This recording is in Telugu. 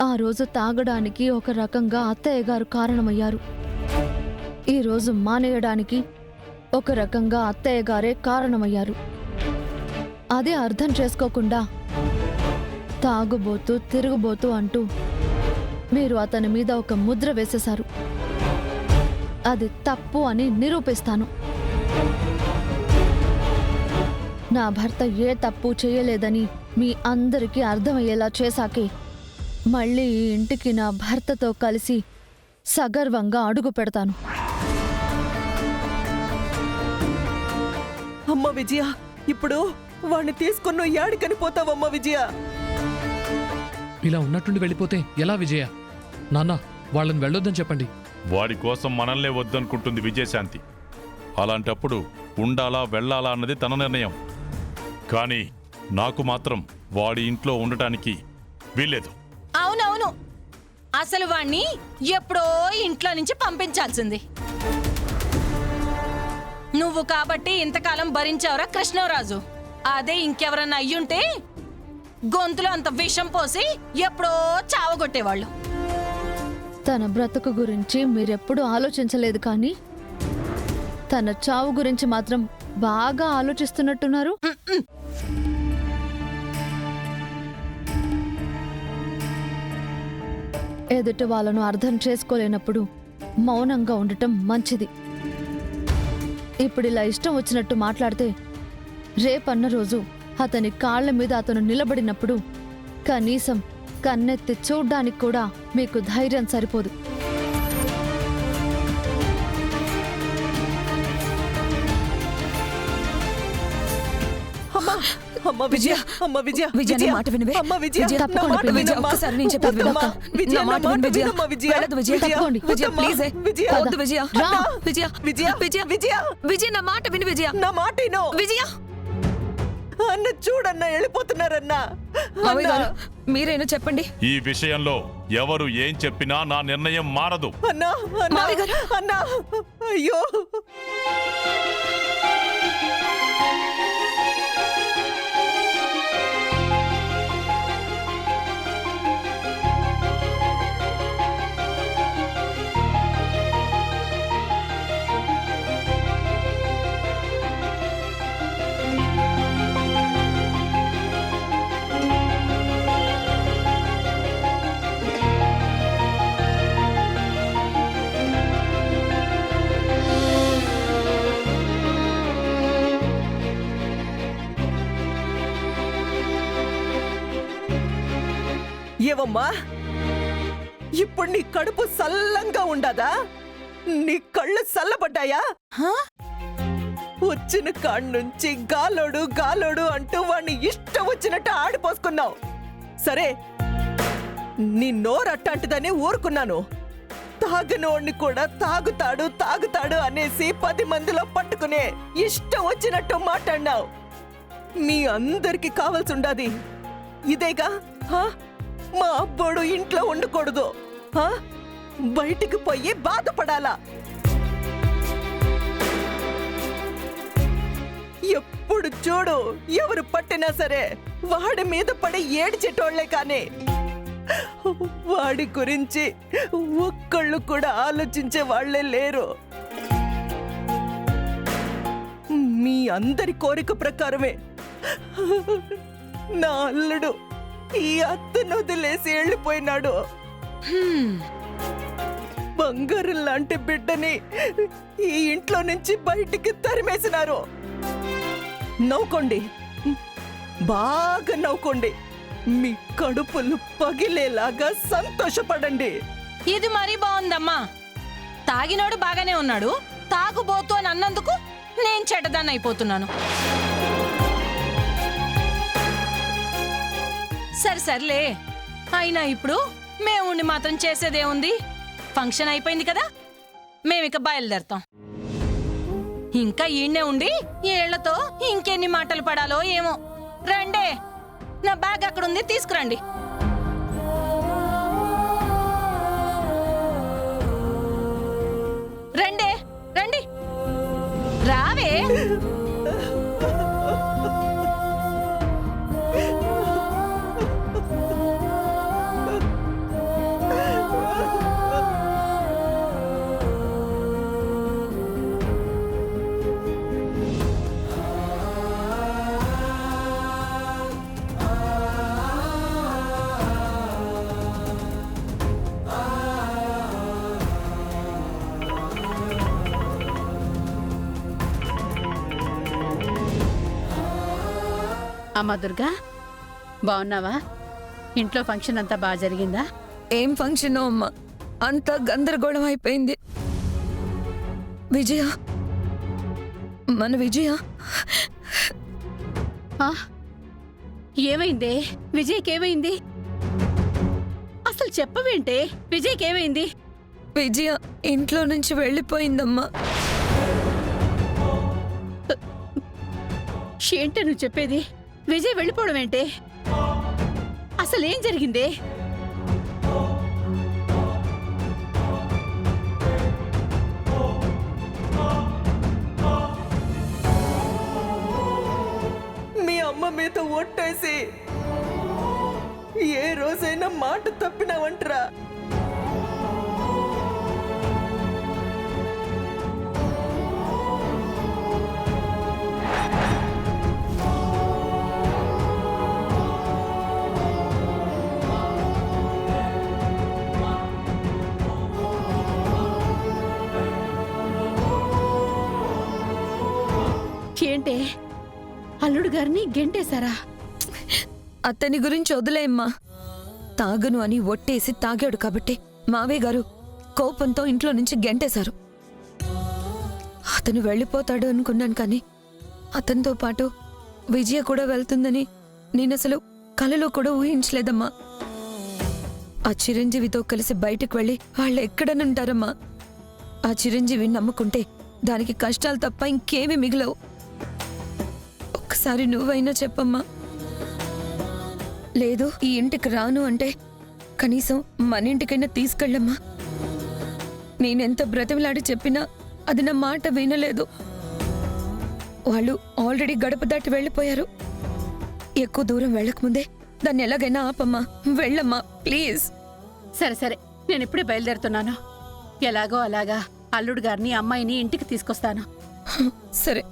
ఆ రోజు తాగడానికి ఒక రకంగా అత్తయ్య గారు కారణమయ్యారు. ఈరోజు మానేయడానికి ఒక రకంగా అత్తయ్య గారే కారణమయ్యారు. అదే అర్థం చేసుకోకుండా తాగుబోతూ తిరుగుబోతూ అంటూ మీరు అతని మీద ఒక ముద్ర వేసేశారు. అది తప్పు అని నిరూపిస్తాను. నా భర్త ఏ తప్పు చేయలేదని మీ అందరికీ అర్థమయ్యేలా చేశాకే మళ్ళీ ఈ ఇంటికి నా భర్తతో కలిసి సగర్వంగా అడుగు పెడతాను. అమ్మ విజయ, ఇప్పుడు వాణ్ణి తీసుకున్న యాడికని పోతావమ్మ విజయ? ఇలా ఉన్నట్టుండి వెళ్ళిపోతే ఎలా విజయ? నాన్న, వాళ్ళని వెళ్ళొద్దని చెప్పండి. వాడి కోసం మనల్నే వద్దనుకుంటుంది విజయశాంతి. అలాంటప్పుడు ఉండాలా వెళ్ళాలా అన్నది తన నిర్ణయం. కానీ నాకు మాత్రం వాడి ఇంట్లో ఉండటానికి వీల్లేదు. అవునవును, అసలు వాణ్ణి ఎప్పుడో ఇంట్లో నుంచి పంపించాల్సింది. నువ్వు కాబట్టి ఇంతకాలం భరించావురా కృష్ణరాజు. అదే ఇంకెవరన్నా అయ్యుంటే గొంతులో అంత విషం పోసి ఎప్పుడో చావగొట్టేవాళ్ళు. తన బ్రతుకు గురించి మీరెప్పుడూ ఆలోచించలేదు, కానీ తన చావు గురించి మాత్రం బాగా ఆలోచిస్తున్నట్టున్నారు. ఎదుటి వాళ్ళను అర్థం చేసుకోలేనప్పుడు మౌనంగా ఉండటం మంచిది. ఇప్పుడిలా ఇష్టం వచ్చినట్టు మాట్లాడితే రేపన్న రోజు అతని కాళ్ల మీద అతను నిలబడినప్పుడు కనీసం కన్నెత్తి చూడ్డానికి కూడా మీకు ధైర్యం సరిపోదు. అమ్మ విజయ, అమ్మ విజయ, విజయ నా మాట వినవే. అమ్మ విజయ, విజయ, నా మాట విజయ, వినమ్మా. ఒక్కసారి నేను చెప్పేది విను. వద్దమ్మా. విజయ, నా మాట నా మాట విను విజయ. వినమ్మా విజయ. వెళ్ళొద్దు విజయ. తప్పకోండి. విజయ, ప్లీజ్. విజయ, వద్దు విజయ. రా. విజయ, విజయ, విజయ, విజయ, విజయ, నా మాట విను విజయ. నా మాట విను. విజయ, అన్న చూడన్నా వెళ్ళిపోతున్నారన్నా. మావయ్య గారు, మీరేనా చెప్పండి. ఈ విషయంలో ఎవరు ఏం చెప్పినా నా నిర్ణయం మారదు. అన్నా, అన్నా, మావయ్య గారు. అన్నా, అయ్యో. ఏవమ్మా, ఇప్పుడు నీ కడుపు సల్లంగా ఉండదా? నీ కళ్ళు సల్లబడ్డాయా? వచ్చిన కాడ్నుంచి గాలోడు గాలోడు అంటూ వాణ్ణి ఇష్టం వచ్చినట్టు ఆడిపోసుకున్నావు. సరే, నీ నోరట్టాంటిదని ఊరుకున్నాను. తాగనోడిని కూడా తాగుతాడు తాగుతాడు అనేసి 10 మందిలో పట్టుకునే ఇష్టం వచ్చినట్టు మాట్లాడినావు. మీ అందరికి కావాల్సి ఇదేగా? మా అబ్బోడు ఇంట్లో ఉండకూడదు, బయటికి పోయి బాధపడాలా? ఎప్పుడు చూడు ఎవరు పట్టినా సరే వాడి మీద పడి ఏడ్చేటోళ్లే, కానీ వాడి గురించి ఒక్కళ్ళు కూడా ఆలోచించే వాళ్లే లేరు. మీ అందరి కోరిక ప్రకారమే నా అల్లుడు ఈ అత్తను వదిలేసి వెళ్ళిపోయినాడు. బంగారం లాంటి బిడ్డని ఈ ఇంట్లో నుంచి బయటికి తరిమేసినారు. నవ్వుకోండి, బాగా నవ్వుకోండి. మీ కడుపులు పగిలేలాగా సంతోషపడండి. ఇది మరీ బాగుందమ్మా. తాగినోడు బాగానే ఉన్నాడు, తాగుబోతు అని అన్నందుకు నేను చెడ్డదాన్ని అయిపోతున్నాను. సర్లే, అయినా ఇప్పుడు మేముండి మాత్రం చేసేదేముంది? ఫంక్షన్ అయిపోయింది కదా, మేమిక బయలుదేరతాం. ఇంకా ఈయనే ఉండి ఏళ్లతో ఇంకెన్ని మాటలు పడాలో ఏమో. రండే, నా బ్యాగ్ అక్కడుంది, తీసుకురండి. రండే, రండి, రావే. అమ్మా దుర్గా, బాగున్నావా? ఇంట్లో ఫంక్షన్ అంతా బాగా జరిగిందా? ఏం ఫంక్షన్ అమ్మా, అంతా గందరగోళం అయిపోయింది. విజయ, మన విజయ ఆ? ఏమైందే? విజయ్కేమైంది? అసలు చెప్పవేంటే? విజయ్కేమైంది? విజయ ఇంట్లో నుంచి వెళ్ళిపోయిందమ్మా. ఏంటే నువ్వు చెప్పేది? విజయ్ వెళ్ళిపోవడం ఏంటే? అసలేం జరిగిందే? మీ అమ్మ మీద ఒట్టేసి ఏ రోజైనా మాట తప్పినావంటరా? ఏంటే, అల్లుడు గారిని గెంటేశారా? అతని గురించి వదిలేమ్మా. తాగను అని ఒట్టేసి తాగాడు కాబట్టి మావయ్య గారు కోపంతో ఇంట్లో నుంచి గెంటేశారు. అతను వెళ్ళిపోతాడు అనుకున్నాను, కానీ అతనితో పాటు విజయ కూడా వెళ్తుందని నేనసలు కలలో కూడా ఊహించలేదమ్మా. ఆ చిరంజీవితో కలిసి బయటకు వెళ్ళి వాళ్ళు ఎక్కడనుంటారమ్మా? ఆ చిరంజీవి నమ్ముకుంటే దానికి కష్టాలు తప్ప ఇంకేమీ మిగలవు. ఒక్కసారి నువ్వైనా చెప్పమ్మా. లేదు, ఈ ఇంటికి రాను అంటే కనీసం మన ఇంటికైనా తీసుకెళ్ళమ్మా. నేనెంత బ్రతిమలాడి చెప్పినా అది నా మాట వినలేదు. వాళ్ళు ఆల్రెడీ గడప దాటి వెళ్ళిపోయారు. ఎక్కువ దూరం వెళ్ళకముందే దాన్ని ఎలాగైనా ఆపమ్మా. వెళ్ళమ్మా ప్లీజ్. సరే సరే, నేను ఇప్పుడే బయలుదేరుతున్నాను. ఎలాగో అలాగా అల్లుడు గారిని అమ్మాయిని ఇంటికి తీసుకొస్తాను. సరే.